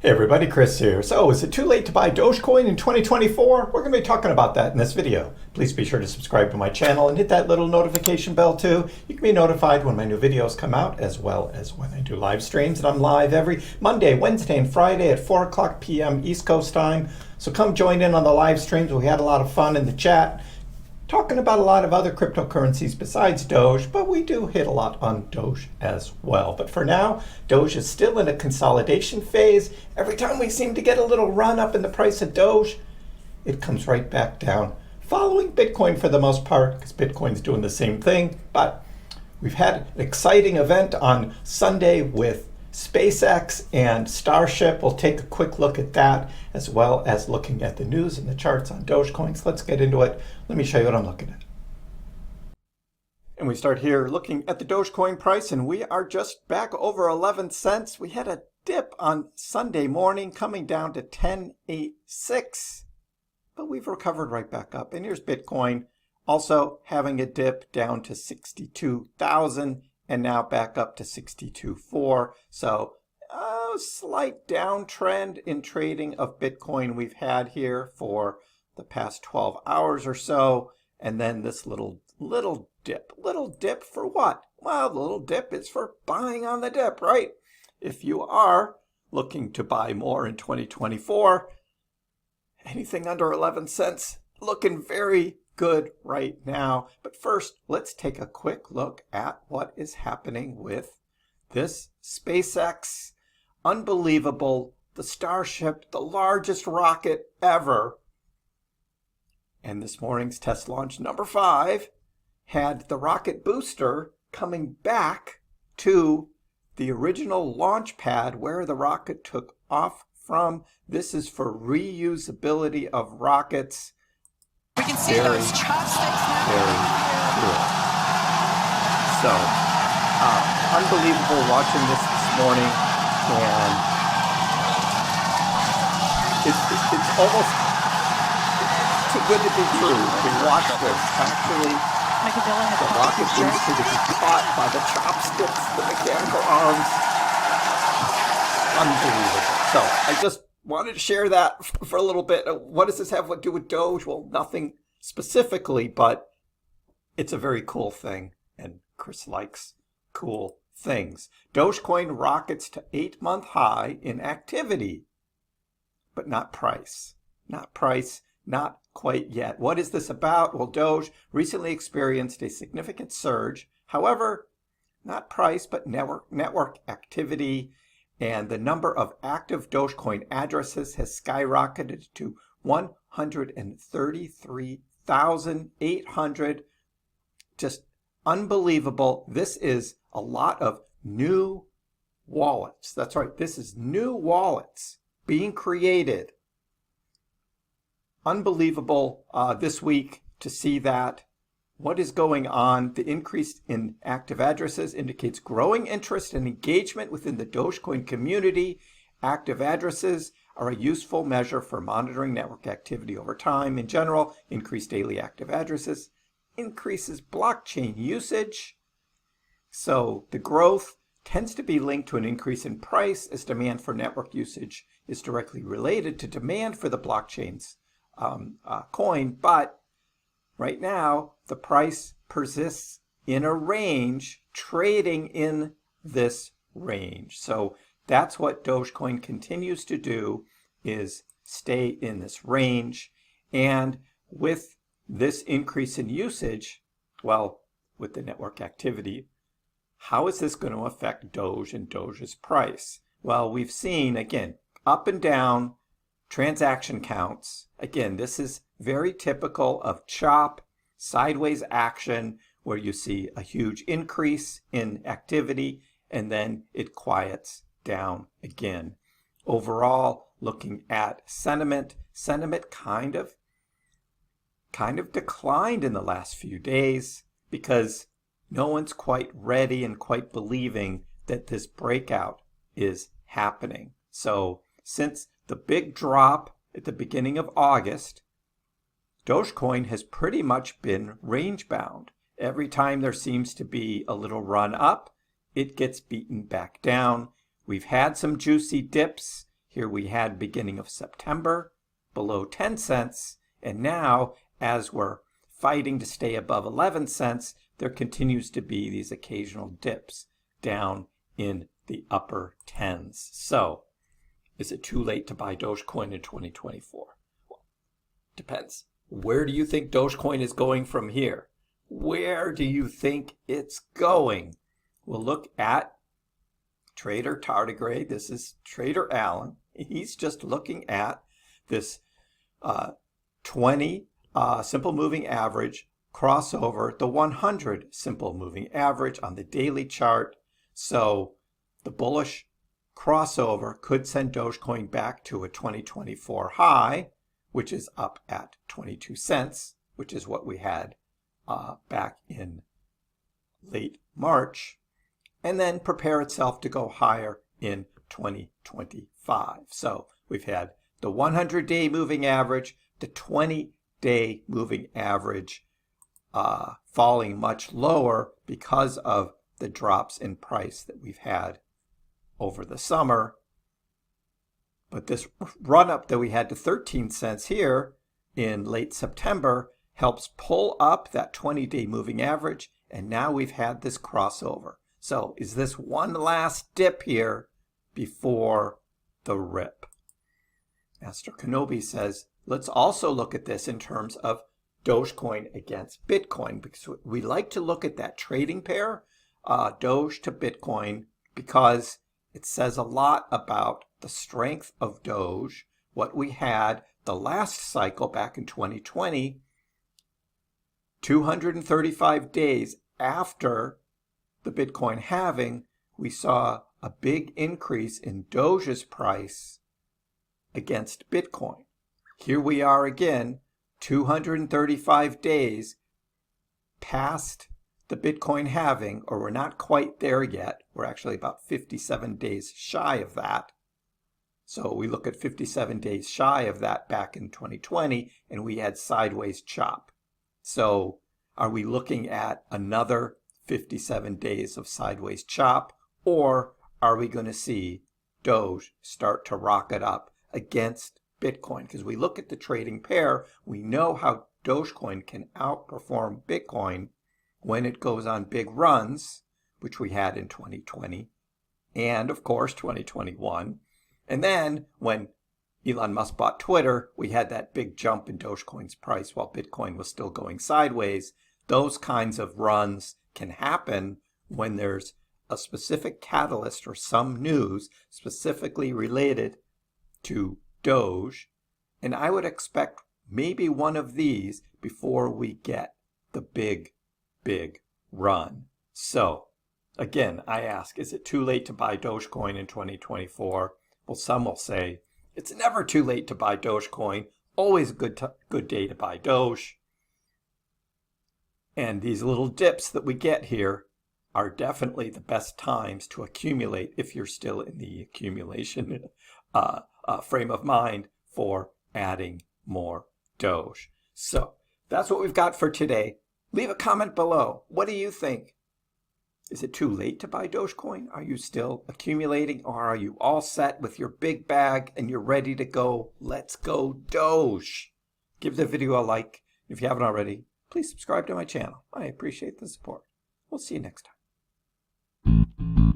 Hey everybody, Chris here. So, is it too late to buy Dogecoin in 2024? We're going to be talking about that in this video. Please be sure to subscribe to my channel and hit that little notification bell too. You can be notified when my new videos come out, as well as when I do live streams. And I'm live every Monday, Wednesday, and Friday at 4 o'clock p.m. East Coast time. So come join in on the live streams. We had a lot of fun in the chat, talking about a lot of other cryptocurrencies besides Doge, but we do hit a lot on Doge as well. But for now, Doge is still in a consolidation phase. Every time we seem to get a little run up in the price of Doge, it comes right back down, following Bitcoin for the most part, because Bitcoin's doing the same thing. But we've had an exciting event on Sunday with SpaceX and Starship. We'll take a quick look at that, as well as looking at the news and the charts on Dogecoin. So let's get into it. Let me show you what I'm looking at. And we start here looking at the Dogecoin price, and we are just back over 11 cents. We had a dip on Sunday morning coming down to 10.86, but we've recovered right back up. And here's Bitcoin also having a dip down to 62,000 and now back up to 62.4. So a slight downtrend in trading of Bitcoin we've had here for the past 12 hours or so. And then this little dip. Little dip for what? Well, the little dip is for buying on the dip, right? If you are looking to buy more in 2024, anything under 11 cents looking very good right now. But first, let's take a quick look at what is happening with this SpaceX. Unbelievable. The Starship, the largest rocket ever. And this morning's test launch number 5 had the rocket booster coming back to the original launch pad where the rocket took off from. This is for reusability of rockets. We can see those chopsticks now. Very cool. So, unbelievable watching this morning, and it's almost too good to be true to watch this. Actually, the rocket booster to be caught by the chopsticks, the mechanical arms. Unbelievable. So, I just wanted to share that for a little bit. What does this have to do with Doge? Well, nothing specifically, but it's a very cool thing, and Chris likes cool things. Dogecoin rockets to 8-month high in activity, but not price. Not price, not quite yet. What is this about? Well, Doge recently experienced a significant surge. However, not price, but network activity. And the number of active Dogecoin addresses has skyrocketed to 133,800. Just unbelievable. This is a lot of new wallets. That's right. This is new wallets being created. Unbelievable this week to see that. What is going on? The increase in active addresses indicates growing interest and engagement within the Dogecoin community. Active addresses are a useful measure for monitoring network activity over time. In general, increased daily active addresses increases blockchain usage. So the growth tends to be linked to an increase in price, as demand for network usage is directly related to demand for the blockchain's coin. But right now, the price persists in a range, trading in this range. So that's what Dogecoin continues to do, is stay in this range. And with this increase in usage, well, with the network activity, how is this going to affect Doge and Doge's price? Well, we've seen, again, up and down transaction counts. Again, this is very typical of chop, sideways action, where you see a huge increase in activity and then it quiets down again. Overall, looking at sentiment kind of declined in the last few days because no one's quite ready and quite believing that this breakout is happening. So since the big drop at the beginning of August, Dogecoin has pretty much been range bound. Every time there seems to be a little run up, it gets beaten back down. We've had some juicy dips Here we had beginning of September below 10 cents. And now, as we're fighting to stay above 11 cents, there continues to be these occasional dips down in the upper tens. So, is it too late to buy Dogecoin in 2024? Well, depends. Where do you think Dogecoin is going from here? Where do you think it's going? We'll look at Trader Tardigrade. This is Trader Allen. He's just looking at this 20 simple moving average crossover the 100 simple moving average on the daily chart. So the bullish crossover could send Dogecoin back to a 2024 high, which is up at 22 cents, which is what we had back in late March, and then prepare itself to go higher in 2025. So we've had the 100-day moving average, the 20-day moving average falling much lower because of the drops in price that we've had over the summer. But this run up that we had to 13 cents here in late September helps pull up that 20-day moving average, and now we've had this crossover. So is this one last dip here before the rip? Master Kenobi says, let's also look at this in terms of Dogecoin against Bitcoin, because we like to look at that trading pair, Doge to Bitcoin, because it says a lot about the strength of Doge, what we had the last cycle back in 2020, 235 days after the Bitcoin halving, we saw a big increase in Doge's price against Bitcoin. Here we are again, 235 days past the Bitcoin halving, or we're not quite there yet. We're actually about 57 days shy of that. So we look at 57 days shy of that back in 2020, and we had sideways chop. So are we looking at another 57 days of sideways chop, or are we going to see Doge start to rocket up against Bitcoin? Because we look at the trading pair, we know how Dogecoin can outperform Bitcoin when it goes on big runs, which we had in 2020 and, of course, 2021. And then when Elon Musk bought Twitter, we had that big jump in Dogecoin's price while Bitcoin was still going sideways. Those kinds of runs can happen when there's a specific catalyst or some news specifically related to Doge. And I would expect maybe one of these before we get the big run. So, again, I ask, is it too late to buy Dogecoin in 2024? Well, some will say, it's never too late to buy Dogecoin. Always a good day to buy Doge. And these little dips that we get here are definitely the best times to accumulate if you're still in the accumulation frame of mind for adding more Doge. So that's what we've got for today. Leave a comment below. What do you think? Is it too late to buy Dogecoin? Are you still accumulating, or are you all set with your big bag and you're ready to go? Let's go Doge. Give the video a like. If you haven't already, please subscribe to my channel. I appreciate the support. We'll see you next time.